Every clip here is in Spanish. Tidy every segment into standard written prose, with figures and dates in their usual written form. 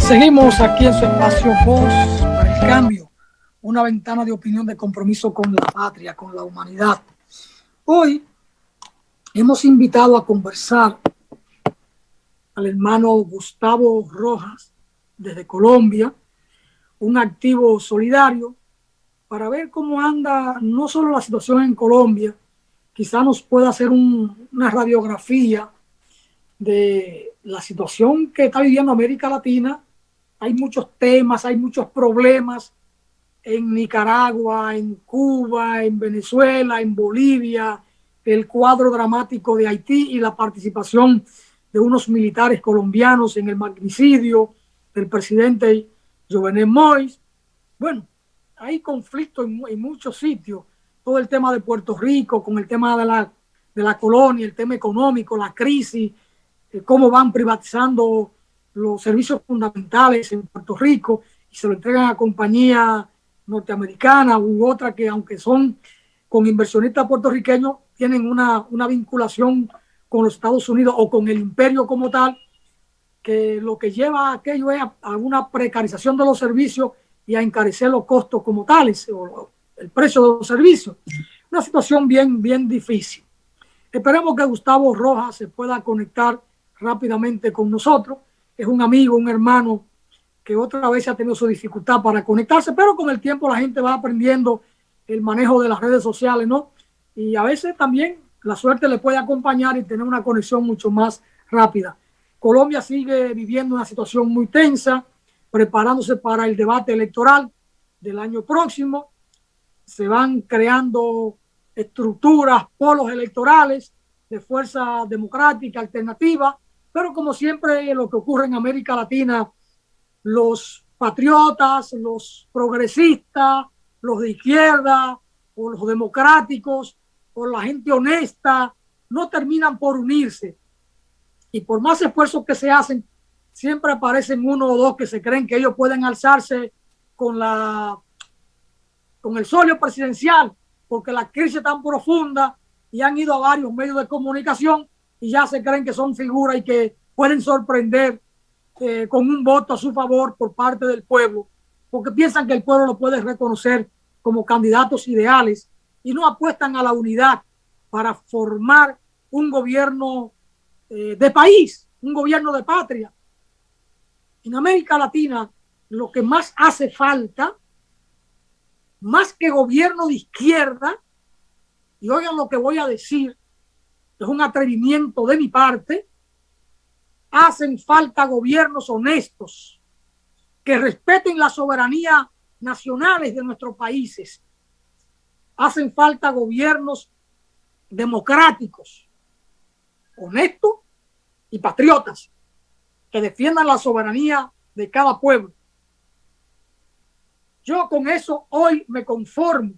Seguimos aquí en su espacio Voz para el Cambio, una ventana de opinión de compromiso con la patria, con la humanidad. Hoy hemos invitado a conversar al hermano Gustavo Rojas desde Colombia, un activo solidario, para ver cómo anda no solo la situación en Colombia, quizá nos pueda hacer una radiografía de la situación que está viviendo América Latina. Hay muchos temas, hay muchos problemas en Nicaragua, en Cuba, en Venezuela, en Bolivia, el cuadro dramático de Haití y la participación de unos militares colombianos en el magnicidio del presidente Jovenel Moïse. Bueno, hay conflictos en muchos sitios. Todo el tema de Puerto Rico, con el tema de la colonia, el tema económico, la crisis, cómo van privatizando los servicios fundamentales en Puerto Rico y se lo entregan a compañías norteamericanas u otras que, aunque son con inversionistas puertorriqueños, tienen una vinculación con los Estados Unidos o con el imperio como tal, que lo que lleva a aquello es a una precarización de los servicios y a encarecer los costos como tales, o el precio de los servicios. Una situación bien difícil. Esperemos que Gustavo Rojas se pueda conectar rápidamente con nosotros. Es un amigo, un hermano que otra vez ha tenido su dificultad para conectarse, pero con el tiempo la gente va aprendiendo el manejo de las redes sociales, ¿no? Y a veces también la suerte le puede acompañar y tener una conexión mucho más rápida. Colombia sigue viviendo una situación muy tensa, preparándose para el debate electoral del año próximo. Se van creando estructuras, polos electorales de fuerza democrática, alternativa, pero como siempre lo que ocurre en América Latina, los patriotas, los progresistas, los de izquierda o los democráticos o la gente honesta no terminan por unirse. Y por más esfuerzos que se hacen, siempre aparecen uno o dos que se creen que ellos pueden alzarse con el solio presidencial, porque la crisis es tan profunda y han ido a varios medios de comunicación y ya se creen que son figuras y que pueden sorprender con un voto a su favor por parte del pueblo, porque piensan que el pueblo lo puede reconocer como candidatos ideales y no apuestan a la unidad para formar un gobierno de país, un gobierno de patria. En América Latina, lo que más hace falta, más que gobierno de izquierda, y oigan lo que voy a decir, es un atrevimiento de mi parte, hacen falta gobiernos honestos que respeten la soberanía nacionales de nuestros países. Hacen falta gobiernos democráticos, honestos y patriotas que defiendan la soberanía de cada pueblo. Yo con eso hoy me conformo,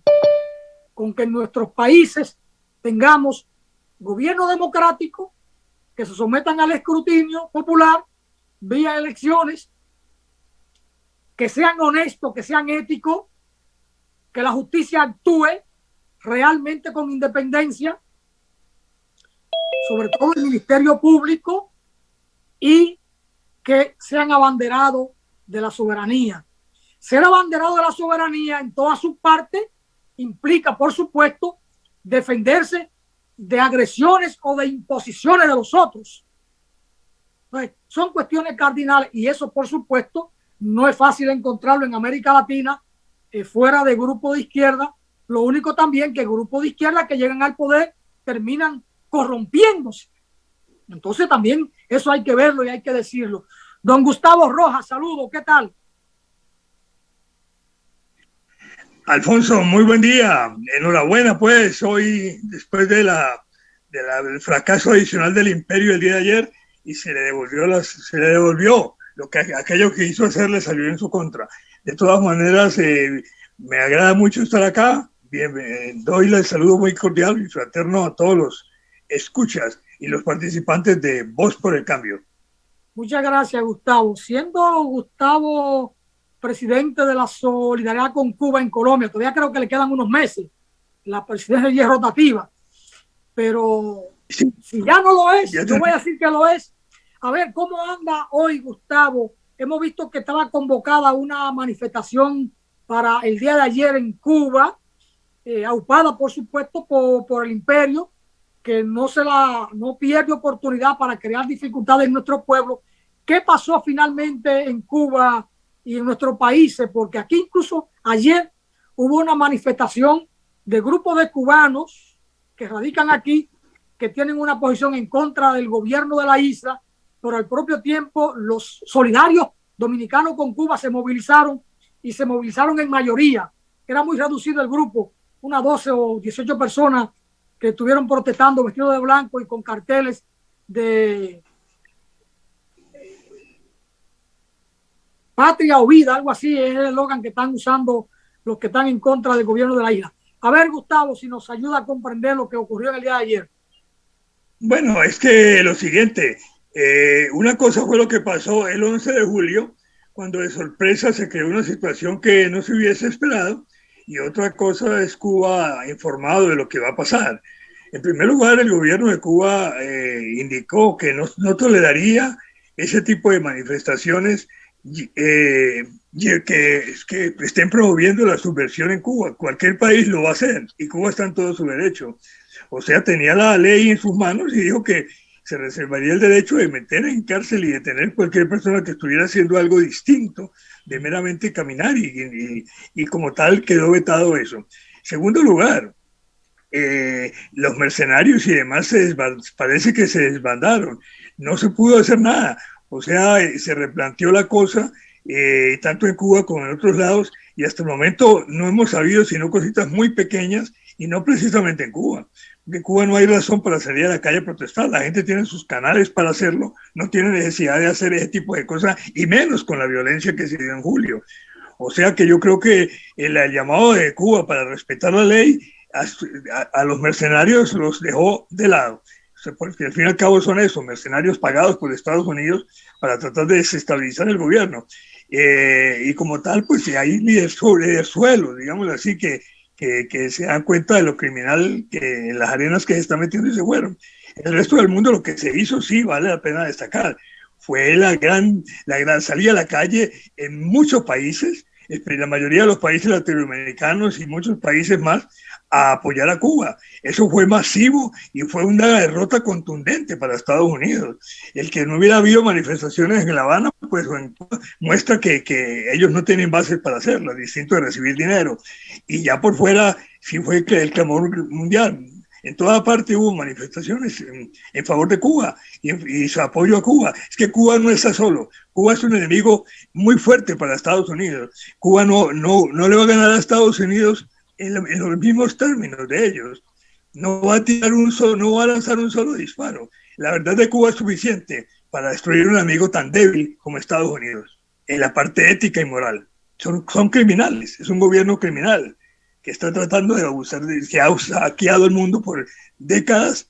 con que en nuestros países tengamos gobierno democrático que se sometan al escrutinio popular vía elecciones, que sean honestos, que sean éticos, que la justicia actúe realmente con independencia, sobre todo el Ministerio Público, y que sean abanderados de la soberanía. Ser abanderado de la soberanía en todas sus partes implica, por supuesto, defenderse de agresiones o de imposiciones de los otros. Entonces, son cuestiones cardinales y eso, por supuesto, no es fácil encontrarlo en América Latina, fuera de grupo de izquierda. Lo único también que grupos de izquierda que llegan al poder terminan corrompiéndose. Entonces también eso hay que verlo y hay que decirlo. Don Gustavo Rojas, saludos, ¿qué tal? Alfonso, muy buen día. Enhorabuena, pues, hoy, después del fracaso adicional del imperio el día de ayer, y se le devolvió aquello que hizo hacer le salió en su contra. De todas maneras, me agrada mucho estar acá. Bien, doy el saludo muy cordial y fraterno a todos los escuchas y los participantes de Voz por el Cambio. Muchas gracias, Gustavo. Siendo Gustavo presidente de la solidaridad con Cuba en Colombia, todavía creo que le quedan unos meses, la presidencia es rotativa, pero sí, si ya no lo es, yo voy a decir que lo es. A ver, ¿cómo anda hoy, Gustavo, hemos visto que estaba convocada una manifestación para el día de ayer en Cuba, aupada por supuesto por el imperio, que no pierde oportunidad para crear dificultades en nuestro pueblo. ¿Qué pasó finalmente en Cuba y en nuestros países? Porque aquí incluso ayer hubo una manifestación de grupos de cubanos que radican aquí, que tienen una posición en contra del gobierno de la isla, pero al propio tiempo los solidarios dominicanos con Cuba se movilizaron y se movilizaron en mayoría. Era muy reducido el grupo, unas 12 o 18 personas que estuvieron protestando vestidos de blanco y con carteles de patria o vida, algo así es el eslogan que están usando los que están en contra del gobierno de la isla. A ver, Gustavo, si nos ayuda a comprender lo que ocurrió en el día de ayer. Bueno, es que lo siguiente, una cosa fue lo que pasó el 11 de julio, cuando de sorpresa se creó una situación que no se hubiese esperado, y otra cosa es Cuba informado de lo que va a pasar. En primer lugar, el gobierno de Cuba indicó que no toleraría ese tipo de manifestaciones que estén promoviendo la subversión en Cuba. Cualquier país lo va a hacer y Cuba está en todo su derecho. O sea, tenía la ley en sus manos y dijo que se reservaría el derecho de meter en cárcel y detener cualquier persona que estuviera haciendo algo distinto de meramente caminar y como tal quedó vetado eso. Segundo lugar, los mercenarios y demás parece que se desbandaron. No se pudo hacer nada. O sea, se replanteó la cosa tanto en Cuba como en otros lados y hasta el momento no hemos sabido sino cositas muy pequeñas y no precisamente en Cuba. En Cuba no hay razón para salir a la calle a protestar. La gente tiene sus canales para hacerlo, no tiene necesidad de hacer ese tipo de cosas y menos con la violencia que se dio en julio. O sea que yo creo que el llamado de Cuba para respetar la ley a los mercenarios los dejó de lado. Porque al fin y al cabo son eso, mercenarios pagados por Estados Unidos para tratar de desestabilizar el gobierno. Y como tal, pues hay líderes sobre el suelo, digamos así, que se dan cuenta de lo criminal que en las arenas que se están metiendo y se fueron. En el resto del mundo lo que se hizo sí vale la pena destacar. Fue la gran salida a la calle en muchos países, en la mayoría de los países latinoamericanos y muchos países más, a apoyar a Cuba. Eso fue masivo y fue una derrota contundente para Estados Unidos. El que no hubiera habido manifestaciones en La Habana, pues muestra que ellos no tienen bases para hacerlo, distinto de recibir dinero. Y ya por fuera sí fue el clamor mundial. En toda parte hubo manifestaciones en favor de Cuba y su apoyo a Cuba. Es que Cuba no está solo. Cuba es un enemigo muy fuerte para Estados Unidos. Cuba no le va a ganar a Estados Unidos en los mismos términos de ellos. No va a lanzar un solo disparo. La verdad de Cuba es suficiente para destruir un amigo tan débil como Estados Unidos. En la parte ética y moral. Son criminales. Es un gobierno criminal que está tratando de abusar, que ha saqueado el mundo por décadas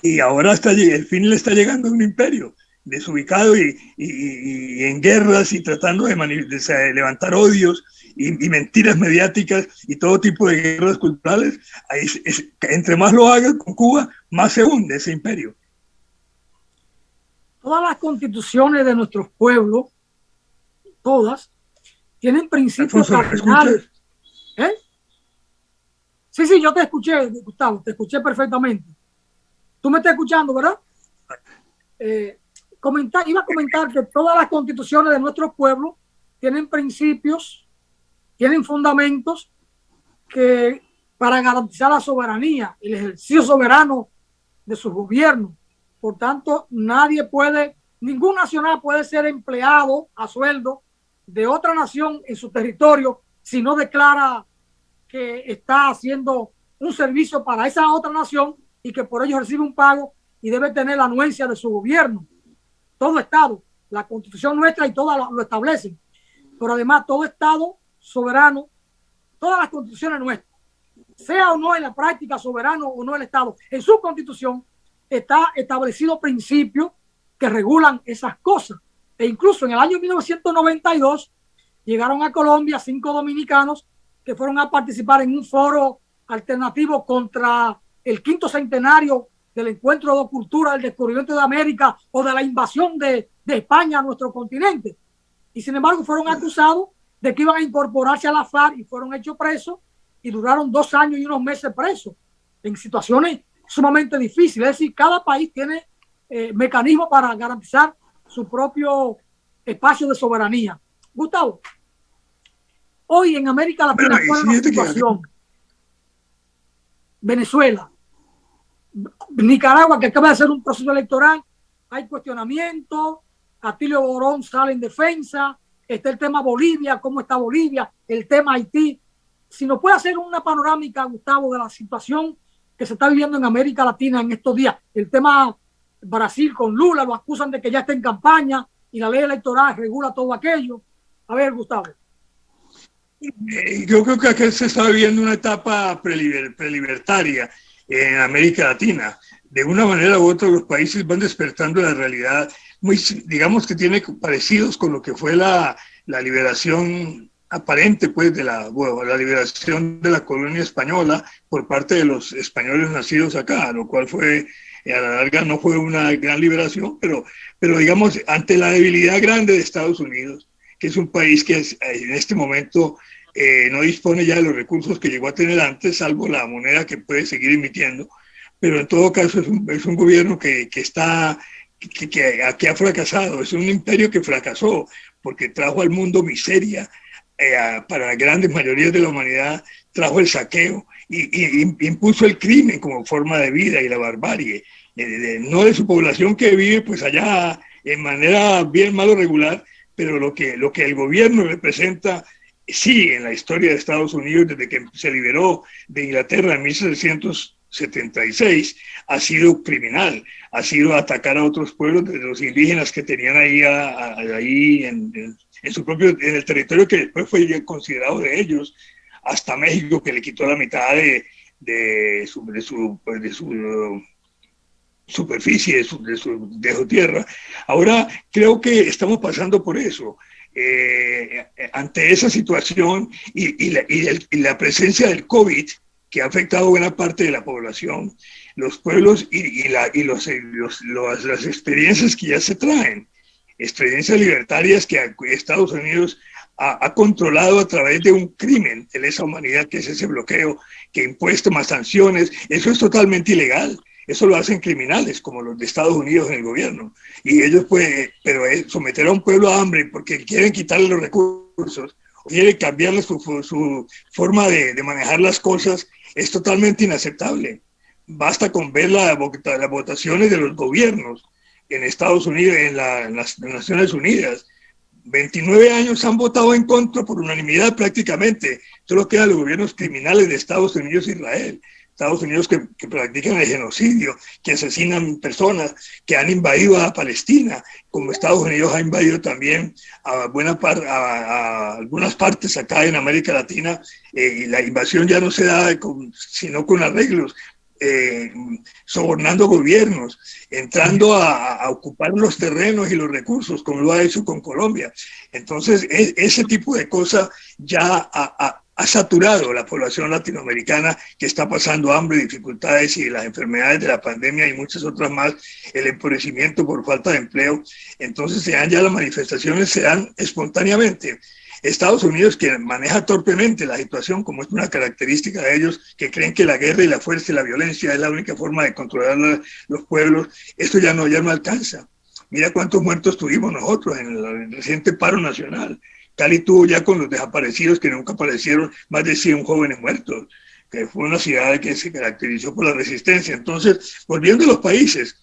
y ahora el fin le está llegando a un imperio desubicado y en guerras y tratando de levantar odios y mentiras mediáticas y todo tipo de guerras culturales. Entre más lo haga con Cuba, más se hunde ese imperio. Todas las constituciones de nuestros pueblos, todas, tienen principios cardinales. ¿Eh? Sí, yo te escuché, Gustavo, te escuché perfectamente. Tú me estás escuchando, ¿verdad? Iba a comentar que todas las constituciones de nuestros pueblos tienen principios, tienen fundamentos que para garantizar la soberanía, el ejercicio soberano de sus gobiernos. Por tanto, ningún nacional puede ser empleado a sueldo de otra nación en su territorio si no declara que está haciendo un servicio para esa otra nación y que por ello recibe un pago y debe tener la anuencia de su gobierno. Todo Estado, la Constitución nuestra y todas lo establecen. Pero además, todo Estado soberano, todas las constituciones nuestras, sea o no en la práctica soberano o no el Estado, en su Constitución está establecido principios que regulan esas cosas. E incluso en el año 1992 llegaron a Colombia 5 dominicanos que fueron a participar en un foro alternativo contra el 5º centenario del encuentro de cultura, del descubrimiento de América o de la invasión de España a nuestro continente. y sin embargo fueron acusados de que iban a incorporarse a la FARC y fueron hechos presos y duraron 2 años y unos meses presos en situaciones sumamente difíciles. Es decir, cada país tiene mecanismos para garantizar su propio espacio de soberanía. Gustavo, hoy en América Latina, ¿cuál es la situación? Venezuela, Nicaragua, que acaba de hacer un proceso electoral, hay cuestionamiento, Atilio Borón sale en defensa, está el tema Bolivia, cómo está Bolivia, el tema Haití. Si nos puede hacer una panorámica, Gustavo, de la situación que se está viviendo en América Latina en estos días, el tema Brasil con Lula, lo acusan de que ya está en campaña y la ley electoral regula todo aquello. A ver, Gustavo. Yo creo que acá se está viviendo una etapa prelibertaria en América Latina. De una manera u otra, los países van despertando la realidad, muy, digamos que tiene parecidos con lo que fue la liberación aparente, pues, de la liberación de la colonia española por parte de los españoles nacidos acá, lo cual fue, a la larga no fue una gran liberación, pero digamos, ante la debilidad grande de Estados Unidos, que es un país que en este momento no dispone ya de los recursos que llegó a tener antes, salvo la moneda que puede seguir emitiendo, pero en todo caso es un gobierno que ha fracasado, es un imperio que fracasó porque trajo al mundo miseria para la grandes mayoría de la humanidad, trajo el saqueo y impuso el crimen como forma de vida y la barbarie, no de su población que vive pues allá en manera bien mal o regular, pero lo que el gobierno representa, sí, en la historia de Estados Unidos, desde que se liberó de Inglaterra en 1776, ha sido criminal, ha sido atacar a otros pueblos, de los indígenas que tenían ahí en en el territorio que después fue considerado de ellos, hasta México, que le quitó la mitad de su superficie, de su tierra. Ahora creo que estamos pasando por eso. Ante esa situación y la presencia del COVID, que ha afectado a buena parte de la población, los pueblos y las experiencias que ya se traen, experiencias libertarias que Estados Unidos ha controlado a través de un crimen de lesa humanidad, que es ese bloqueo que ha impuesto más sanciones. Eso es totalmente ilegal. Eso lo hacen criminales como los de Estados Unidos en el gobierno. Y ellos pueden, pero someter a un pueblo a hambre porque quieren quitarle los recursos, o quieren cambiarle su forma de manejar las cosas, es totalmente inaceptable. Basta con ver las votaciones de los gobiernos en Estados Unidos, en las Naciones Unidas. 29 años han votado en contra por unanimidad prácticamente. Solo quedan los gobiernos criminales de Estados Unidos e Israel. Estados Unidos que practican el genocidio, que asesinan personas, que han invadido a Palestina, como Estados Unidos ha invadido también a algunas partes acá en América Latina, y la invasión ya no se da sino con arreglos, sobornando gobiernos, entrando a ocupar los terrenos y los recursos, como lo ha hecho con Colombia. Entonces, ese tipo de cosas ya ha saturado la población latinoamericana, que está pasando hambre, dificultades y las enfermedades de la pandemia y muchas otras más, el empobrecimiento por falta de empleo. Entonces ya las manifestaciones se dan espontáneamente. Estados Unidos, que maneja torpemente la situación, como es una característica de ellos, que creen que la guerra y la fuerza y la violencia es la única forma de controlar los pueblos, esto ya no alcanza. Mira cuántos muertos tuvimos nosotros en el reciente paro nacional. Cali tuvo ya con los desaparecidos que nunca aparecieron más de 100 jóvenes muertos, que fue una ciudad que se caracterizó por la resistencia. Entonces, volviendo a los países,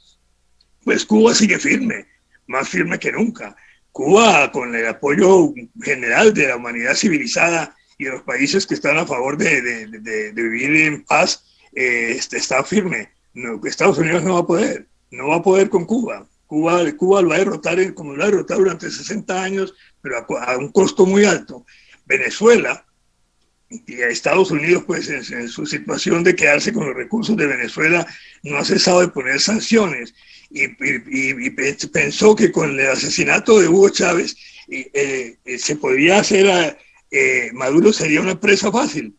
pues Cuba sigue firme, más firme que nunca. Cuba, con el apoyo general de la humanidad civilizada y de los países que están a favor de vivir en paz, está firme. No, Estados Unidos no va a poder con Cuba. Cuba lo va a derrotar como lo ha derrotado durante 60 años, pero a un costo muy alto. Venezuela y a Estados Unidos, pues en su situación de quedarse con los recursos de Venezuela, no ha cesado de poner sanciones y pensó que con el asesinato de Hugo Chávez se podría hacer Maduro sería una presa fácil.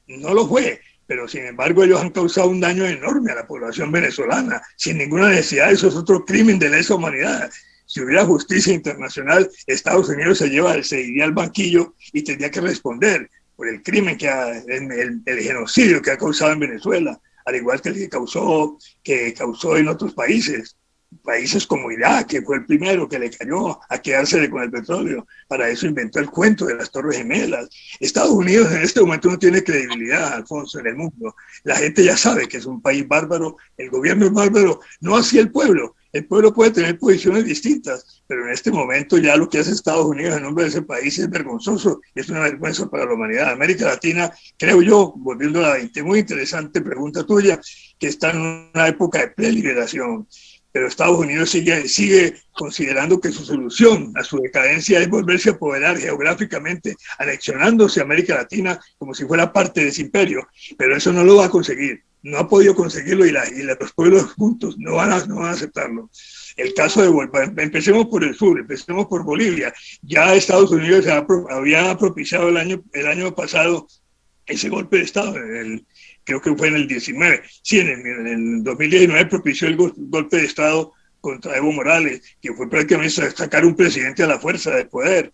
No lo fue. Pero sin embargo ellos han causado un daño enorme a la población venezolana, sin ninguna necesidad. Eso es otro crimen de lesa humanidad. Si hubiera justicia internacional, Estados Unidos se iría al banquillo y tendría que responder por el crimen el genocidio que ha causado en Venezuela, al igual que el que causó en otros países como Irak, que fue el primero que le cayó a quedarse con el petróleo. Para eso inventó el cuento de las Torres Gemelas. Estados Unidos en este momento no tiene credibilidad, Alfonso, en el mundo. La gente ya sabe que es un país bárbaro, el gobierno es bárbaro, no así el pueblo. El pueblo puede tener posiciones distintas, pero en este momento ya lo que hace Estados Unidos en nombre de ese país es vergonzoso, es una vergüenza para la humanidad. América Latina, creo yo, volviendo a la muy interesante pregunta tuya, que está en una época de preliberación, pero Estados Unidos sigue considerando que su solución a su decadencia es volverse a apoderar geográficamente, anexionándose a América Latina como si fuera parte de ese imperio, pero eso no lo va a conseguir. No ha podido conseguirlo y los pueblos juntos no van a aceptarlo. El caso de Bolivia, empecemos por el sur, empecemos por Bolivia. Ya Estados Unidos había propiciado el año pasado ese golpe de Estado, creo que fue en el 19. Sí, en el 2019 propició el golpe de Estado contra Evo Morales, que fue prácticamente sacar un presidente a la fuerza del poder.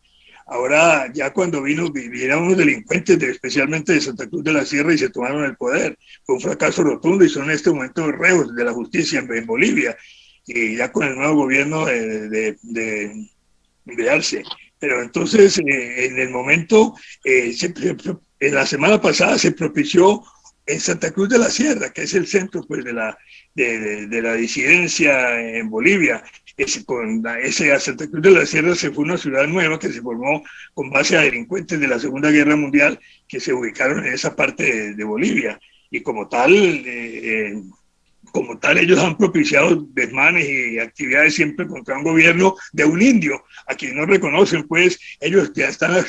Ahora, ya cuando vinieron unos delincuentes, especialmente de Santa Cruz de la Sierra, y se tomaron el poder, fue un fracaso rotundo y son en este momento reos de la justicia en Bolivia, y ya con el nuevo gobierno de Arce. Pero entonces, en el momento, en la semana pasada se propició en Santa Cruz de la Sierra, que es el centro pues, de la disidencia en Bolivia. A Santa Cruz de la Sierra se fue una ciudad nueva que se formó con base a delincuentes de la Segunda Guerra Mundial que se ubicaron en esa parte de Bolivia. Y como tal, ellos han propiciado desmanes y actividades siempre contra un gobierno de un indio, a quien no reconocen, pues ellos ya están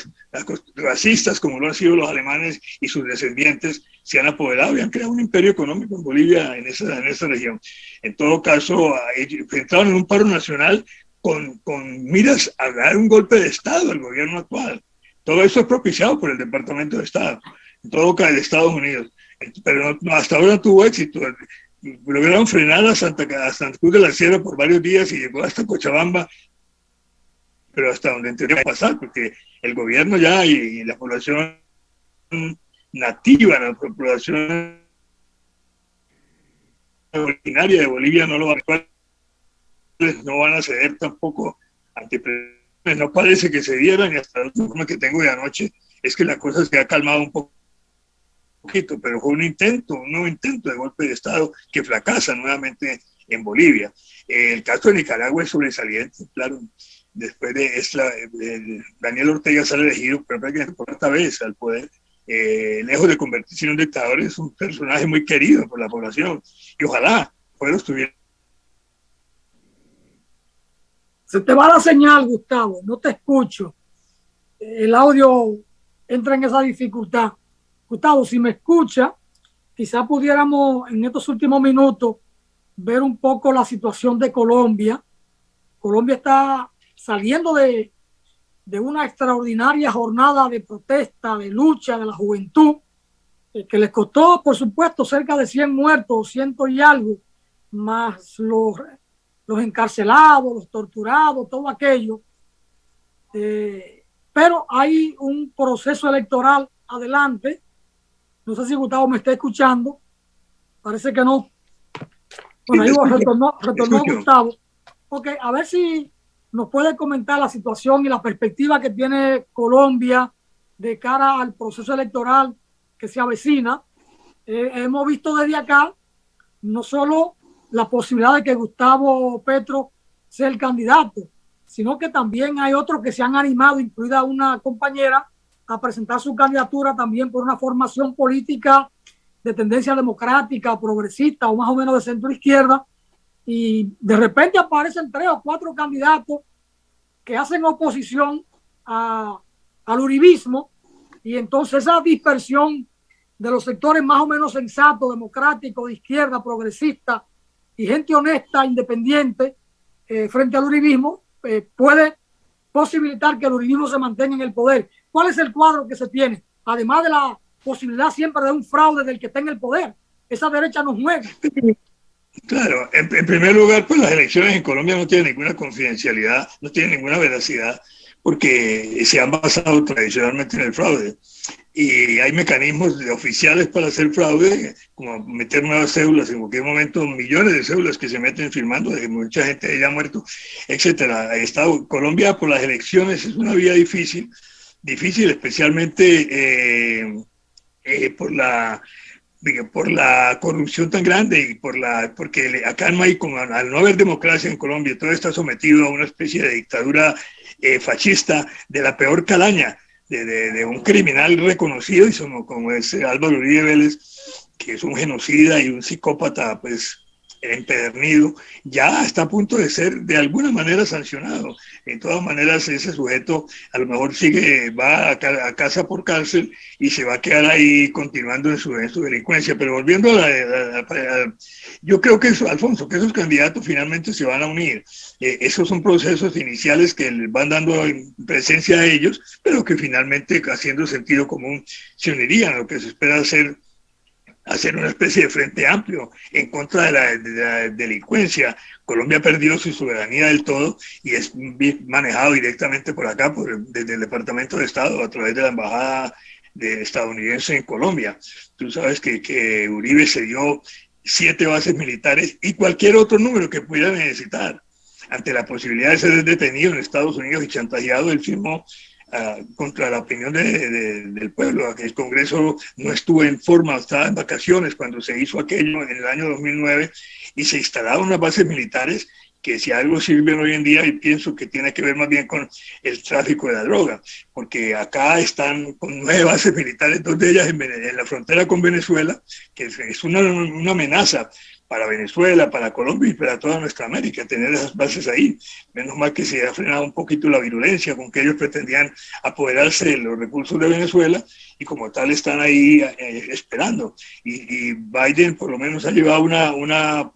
racistas, como lo han sido los alemanes y sus descendientes, se han apoderado y han creado un imperio económico en Bolivia, en esa región. En todo caso, entraron en un paro nacional con miras a dar un golpe de Estado al gobierno actual. Todo eso es propiciado por el Departamento de Estado, en todo caso de Estados Unidos, pero hasta ahora no tuvo éxito. Lograron frenar a Santa Cruz de la Sierra por varios días y llegó hasta Cochabamba, pero hasta donde tendría que pasar, porque el gobierno ya y la población nativa, la población originaria de Bolivia no lo va a, no van a ceder tampoco ante presiones. No parece que se dieran, y hasta la última que tengo de anoche es que la cosa se ha calmado un poquito, pero fue un nuevo intento de golpe de Estado que fracasa nuevamente en Bolivia. El caso de Nicaragua es sobresaliente, claro. Después de Daniel Ortega sale elegido prácticamente por cuarta vez al poder. Lejos de convertirse en un dictador, es un personaje muy querido por la población y ojalá fuera estuviera. Se te va la señal, Gustavo, no te escucho. El audio entra en esa dificultad. Gustavo, si me escucha, quizá pudiéramos en estos últimos minutos ver un poco la situación de Colombia. Colombia está saliendo de una extraordinaria jornada de protesta, de lucha de la juventud, que les costó, por supuesto, cerca de 100 muertos, 100 y algo, más los encarcelados, los torturados, todo aquello. Pero hay un proceso electoral adelante. No sé si Gustavo me está escuchando. Parece que no. Bueno, ahí retornó Gustavo. Ok, a ver si nos puede comentar la situación y la perspectiva que tiene Colombia de cara al proceso electoral que se avecina. Hemos visto desde acá no solo la posibilidad de que Gustavo Petro sea el candidato, sino que también hay otros que se han animado, incluida una compañera, a presentar su candidatura también por una formación política de tendencia democrática, progresista o más o menos de centro izquierda, y de repente aparecen 3 o 4 candidatos que hacen oposición al uribismo, y entonces esa dispersión de los sectores más o menos sensatos, democráticos, de izquierda, progresista y gente honesta, independiente, frente al uribismo, puede posibilitar que el uribismo se mantenga en el poder. ¿Cuál es el cuadro que se tiene? Además de la posibilidad siempre de un fraude del que está en el poder. Esa derecha nos juega. Claro, en primer lugar, pues las elecciones en Colombia no tienen ninguna confidencialidad, no tienen ninguna veracidad, porque se han basado tradicionalmente en el fraude. Y hay mecanismos oficiales para hacer fraude, como meter nuevas cédulas en cualquier momento, millones de cédulas que se meten firmando, de mucha gente ya ha muerto, etcétera. Colombia por las elecciones es una vía difícil, difícil especialmente por la corrupción tan grande y porque acá no hay, como al no haber democracia en Colombia, todo está sometido a una especie de dictadura fascista de la peor calaña, de un criminal reconocido, y como es Álvaro Uribe Vélez, que es un genocida y un psicópata, pues empedernido, ya está a punto de ser de alguna manera sancionado. En todas maneras, ese sujeto a lo mejor va a casa por cárcel y se va a quedar ahí continuando en su delincuencia. Pero volviendo yo creo que eso, Alfonso, que esos candidatos finalmente se van a unir. Esos son procesos iniciales que van dando presencia a ellos, pero que finalmente, haciendo sentido común, se unirían. Lo que se espera hacer una especie de frente amplio en contra de la delincuencia. Colombia perdió su soberanía del todo y es manejado directamente por acá, desde el Departamento de Estado, a través de la Embajada estadounidense en Colombia. Tú sabes que Uribe se dio 7 bases militares y cualquier otro número que pudiera necesitar. Ante la posibilidad de ser detenido en Estados Unidos y chantajeado, él firmó contra la opinión del pueblo. El Congreso no estuvo en forma, estaba en vacaciones cuando se hizo aquello en el año 2009 y se instalaron unas bases militares que si algo sirven hoy en día, y pienso que tiene que ver más bien con el tráfico de la droga, porque acá están con 9 bases militares, 2 de ellas en la frontera con Venezuela, que es una amenaza para Venezuela, para Colombia y para toda nuestra América, tener esas bases ahí. Menos mal que se ha frenado un poquito la virulencia con que ellos pretendían apoderarse de los recursos de Venezuela y como tal están ahí esperando. Y Biden por lo menos ha llevado una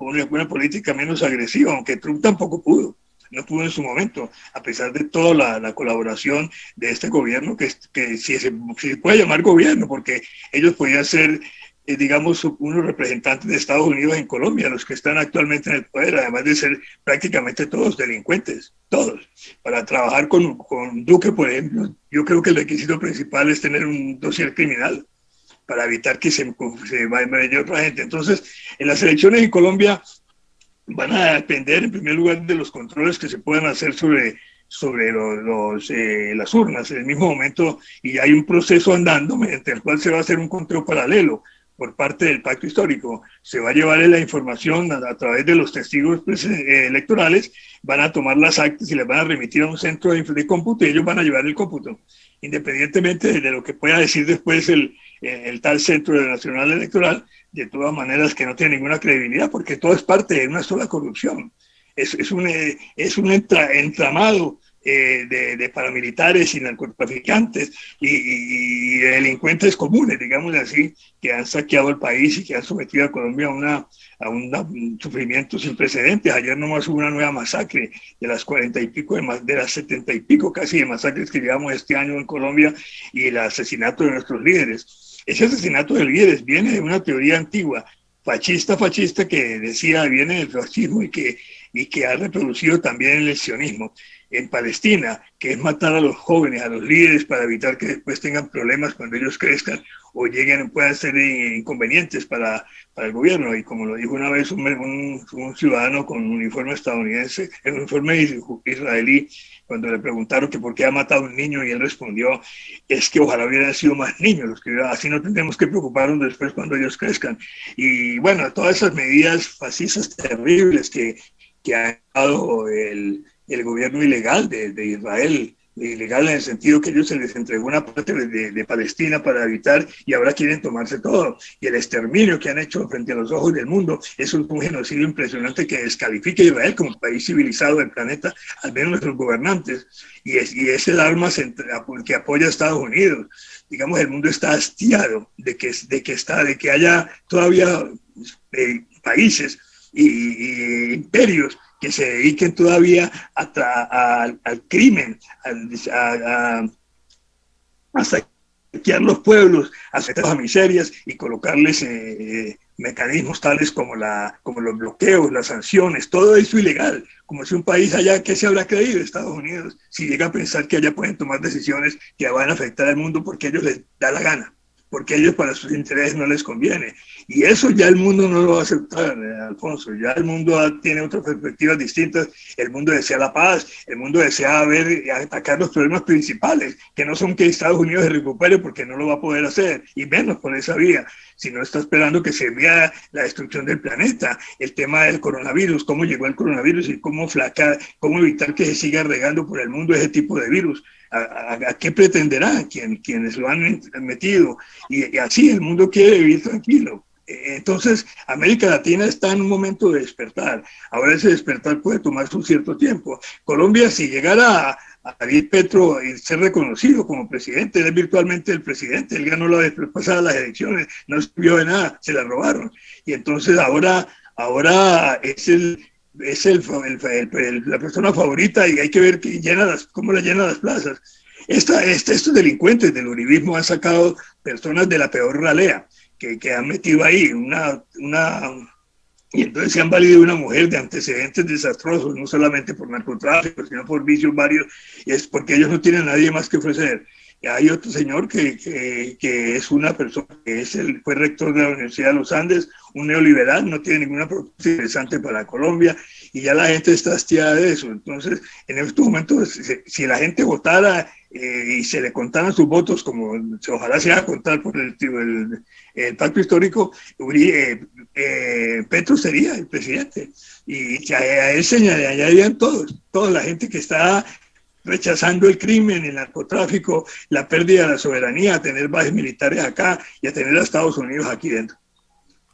política menos agresiva, aunque Trump tampoco pudo. No pudo en su momento, a pesar de toda la colaboración de este gobierno, que si se puede llamar gobierno, porque ellos podían ser digamos, unos representantes de Estados Unidos en Colombia, los que están actualmente en el poder, además de ser prácticamente todos delincuentes, todos. Para trabajar con Duque, por ejemplo, yo creo que el requisito principal es tener un dossier criminal para evitar que se vaya otra gente. Entonces, en las elecciones en Colombia van a depender, en primer lugar, de los controles que se puedan hacer sobre las urnas en el mismo momento, y hay un proceso andando mediante el cual se va a hacer un control paralelo por parte del pacto histórico. Se va a llevar la información a través de los testigos electorales, van a tomar las actas y las van a remitir a un centro de cómputo y ellos van a llevar el cómputo, independientemente de lo que pueda decir después el tal Centro Nacional Electoral. De todas maneras que no tiene ninguna credibilidad porque todo es parte de una sola corrupción. Es un entramado de paramilitares y narcotraficantes y delincuentes comunes, digamos así, que han saqueado el país y que han sometido a Colombia a un sufrimiento sin precedentes. Ayer nomás hubo una nueva masacre de las 40 y pico, de las 70 y pico casi de masacres que llevamos este año en Colombia, y el asesinato de nuestros líderes. Ese asesinato de líderes viene de una teoría antigua, fascista, que decía, viene del fascismo y que ha reproducido también el sionismo en Palestina, que es matar a los jóvenes, a los líderes, para evitar que después tengan problemas cuando ellos crezcan o puedan ser inconvenientes para el gobierno. Y como lo dijo una vez un ciudadano con un uniforme estadounidense, el uniforme israelí, cuando le preguntaron que por qué ha matado a un niño, y él respondió, es que ojalá hubieran sido más niños, los que así no tendremos que preocuparnos después cuando ellos crezcan. Y bueno, todas esas medidas fascistas terribles que ha dado el gobierno ilegal de Israel, ilegal en el sentido que ellos se les entregó una parte de Palestina para evitar, y ahora quieren tomarse todo, y el exterminio que han hecho frente a los ojos del mundo. Eso es un genocidio impresionante que descalifica a Israel como país civilizado del planeta, al menos nuestros gobernantes, y es el arma que apoya a Estados Unidos. Digamos, el mundo está hastiado de que haya todavía países y imperios que se dediquen todavía al crimen, a saquear los pueblos, a sacar las miserias y colocarles mecanismos tales como los bloqueos, las sanciones, todo eso ilegal. Como si un país allá, ¿qué se habrá creído Estados Unidos si llega a pensar que allá pueden tomar decisiones que van a afectar al mundo porque a ellos les da la gana? Porque a ellos para sus intereses no les conviene. Y eso ya el mundo no lo va a aceptar, Alfonso. Ya el mundo tiene otras perspectivas distintas. El mundo desea la paz, el mundo desea ver y atacar los problemas principales, que no son que Estados Unidos se recupere porque no lo va a poder hacer, y menos por esa vía, sino está esperando que se vea la destrucción del planeta, el tema del coronavirus, cómo llegó el coronavirus y cómo evitar que se siga regando por el mundo ese tipo de virus. ¿A qué pretenderá quienes lo han metido? Y así el mundo quiere vivir tranquilo. Entonces, América Latina está en un momento de despertar. Ahora ese despertar puede tomarse un cierto tiempo. Colombia, si llegara a David Petro y ser reconocido como presidente, él es virtualmente el presidente, él ganó la vez pasada las elecciones, no sirvió de nada, se la robaron. Y entonces ahora es la persona favorita y hay que ver cómo la llena las plazas. Estos delincuentes del uribismo han sacado personas de la peor ralea que han metido ahí y entonces se han valido de una mujer de antecedentes desastrosos, no solamente por narcotráfico, sino por vicios varios, y es porque ellos no tienen a nadie más que ofrecer. Y hay otro señor que es una persona que fue rector de la Universidad de los Andes, un neoliberal, no tiene ninguna propuesta interesante para Colombia, y ya la gente está hastiada de eso. Entonces, en estos momentos, si la gente votara y se le contaran sus votos, como ojalá se haga a contar por el pacto histórico, Petro sería el presidente, y a él se añadirían toda la gente que está rechazando el crimen, el narcotráfico, la pérdida de la soberanía, a tener bases militares acá y a tener a Estados Unidos aquí dentro.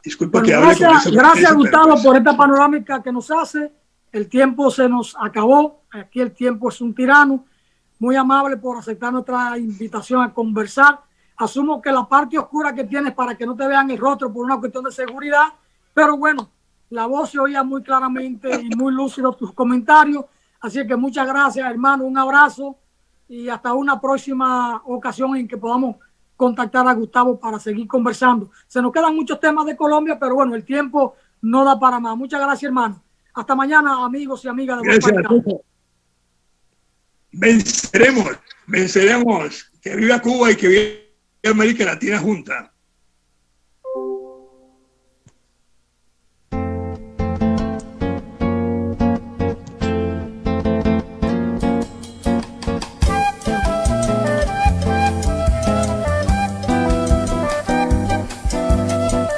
Disculpa bueno, que hable con eso. Gracias, Gustavo, pues, por esta panorámica que nos hace. El tiempo se nos acabó. Aquí el tiempo es un tirano. Muy amable por aceptar nuestra invitación a conversar. Asumo que la parte oscura que tienes para que no te vean el rostro por una cuestión de seguridad, pero bueno, la voz se oía muy claramente y muy lúcido tus comentarios. Así que muchas gracias, hermano. Un abrazo y hasta una próxima ocasión en que podamos contactar a Gustavo para seguir conversando. Se nos quedan muchos temas de Colombia, pero bueno, el tiempo no da para más. Muchas gracias, hermano. Hasta mañana, amigos y amigas de Gracias. Venceremos. Que viva Cuba y que viva América Latina junta.